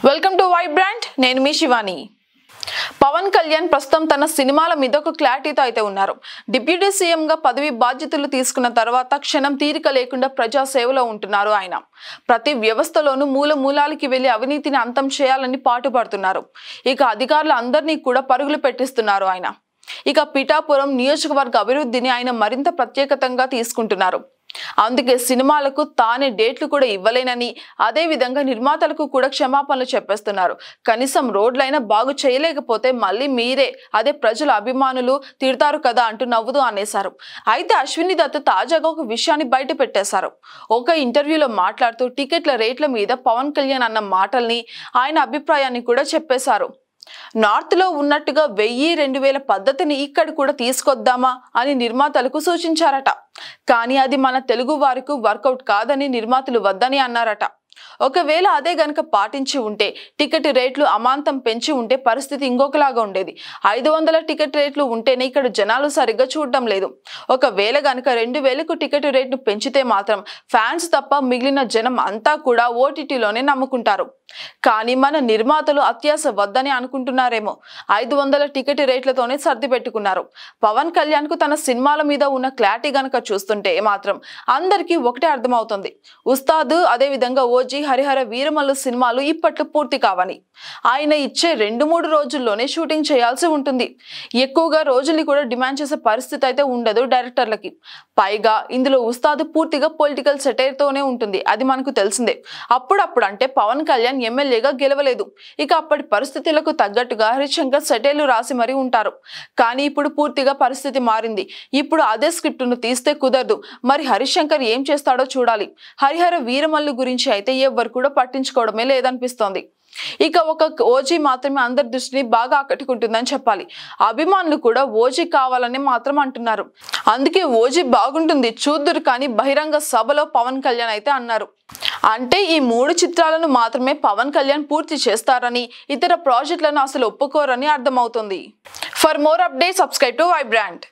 Welcome to Vibrant. నేను మీ శివాని. పవన్ కళ్యాణ్ ప్రస్తుతం తన సినిమాల మీద ఒక క్లారిటీతో అయితే ఉన్నారు. డిప్యూటీ సీఎంగా పదవి బాధ్యతలు తీసుకున్న తర్వాత క్షణం తీరిక లేకుండా ప్రజా సేవలో ఉంటున్నారు ఆయన. ప్రతి వ్యవస్థలోనూ మూలాలకి వెళ్లి అవినీతిని అంతం చేయాలని పాటుపడుతున్నారు. ఇక అధికారులు అందరినీ కూడా పరుగులు పెట్టిస్తున్నారు ఆయన. ఇక పిఠాపురం నియోజకవర్గ అభివృద్ధిని ఆయన మరింత ప్రత్యేకతంగా తీసుకుంటున్నారు. అందుకే సినిమాలకు తానే డేట్లు కూడా ఇవ్వలేనని, అదే విధంగా నిర్మాతలకు కూడా క్షమాపణలు చెప్పేస్తున్నారు. కనీసం రోడ్లైనా బాగు చేయలేకపోతే మళ్ళీ మీరే, అదే ప్రజల అభిమానులు తిడతారు కదా అంటూ నవ్వుతూ అనేశారు. అయితే అశ్విని దత్ తాజాగా ఒక విషయాన్ని బయట పెట్టేశారు. ఒక ఇంటర్వ్యూలో మాట్లాడుతూ టికెట్ల రేట్ల మీద పవన్ కళ్యాణ్ అన్న మాటల్ని, ఆయన అభిప్రాయాన్ని కూడా చెప్పేశారు. నార్త్ లో ఉన్నట్టుగా 1000-2000 పద్ధతిని ఇక్కడ కూడా తీసుకొద్దామా అని నిర్మాతలకు సూచించారట. కానీ అది మన తెలుగు వారికి వర్కౌట్ కాదని నిర్మాతలు వద్దని అన్నారట. ఒకవేళ అదే గనక పాటించి ఉంటే, టికెట్ రేట్లు అమాంతం పెంచి ఉంటే పరిస్థితి ఇంకొకలాగా ఉండేది. 500 టికెట్ రేట్లు ఉంటేనే ఇక్కడ జనాలు సరిగ్గా చూడడం లేదు. ఒకవేళ గనక 2000కు టికెట్ రేట్ను పెంచితే మాత్రం ఫ్యాన్స్ తప్ప మిగిలిన జనం అంతా కూడా ఓటీటీలోనే నమ్ముకుంటారు. కానీ మన నిర్మాతలు అత్యాశ వద్దని అనుకుంటున్నారేమో. 500 టికెట్ రేట్లతోనే సర్ది పెట్టుకున్నారు. పవన్ కళ్యాణ్ కు తన సినిమాల మీద ఉన్న క్లారిటీ గనక చూస్తుంటే మాత్రం అందరికీ ఒకటే అర్థమవుతుంది. ఉస్తాద్, అదే విధంగా ఓజీ, హరిహర వీరమల్లు సినిమాలు ఇప్పట్లో పూర్తి కావని. ఆయన ఇచ్చే 2-3 రోజుల్లోనే షూటింగ్ చేయాల్సి ఉంటుంది. ఎక్కువగా రోజుల్ని కూడా డిమాండ్ చేసే పరిస్థితి అయితే ఉండదు డైరెక్టర్లకి. పైగా ఇందులో ఉస్తాద్ పూర్తిగా పొలిటికల్ సెటైర్ తోనే ఉంటుంది. అది మనకు తెలిసిందే. అప్పుడప్పుడు అంటే పవన్ కళ్యాణ్ ఎమ్మెల్యేగా గెలవలేదు. ఇక అప్పటి పరిస్థితులకు తగ్గట్టుగా హరిశంకర్ సెటైర్లు రాసి మరీ ఉంటారు. కానీ ఇప్పుడు పూర్తిగా పరిస్థితి మారింది. ఇప్పుడు అదే స్క్రిప్ట్ ను తీస్తే కుదరదు. మరి హరిశంకర్ ఏం చేస్తాడో చూడాలి. హరిహర వీరమల్లు గురించి అయితే ఎవ్వరు కూడా పట్టించుకోవడమే లేదనిపిస్తోంది. ఇక ఒక ఓజీ మాత్రమే అందరి దృష్టిని బాగా ఆకట్టుకుంటుందని చెప్పాలి. అభిమానులు కూడా ఓజీ కావాలని మాత్రం అంటున్నారు. అందుకే ఓజీ బాగుంటుంది చూద్దురు కానీ బహిరంగ సభలో పవన్ కళ్యాణ్ అయితే అన్నారు. అంటే ఈ 3 చిత్రాలను మాత్రమే పవన్ కళ్యాణ్ పూర్తి చేస్తారని, ఇతర ప్రాజెక్టులను అసలు ఒప్పుకోరని అర్థమవుతుంది. For more updates subscribe to Vibrant.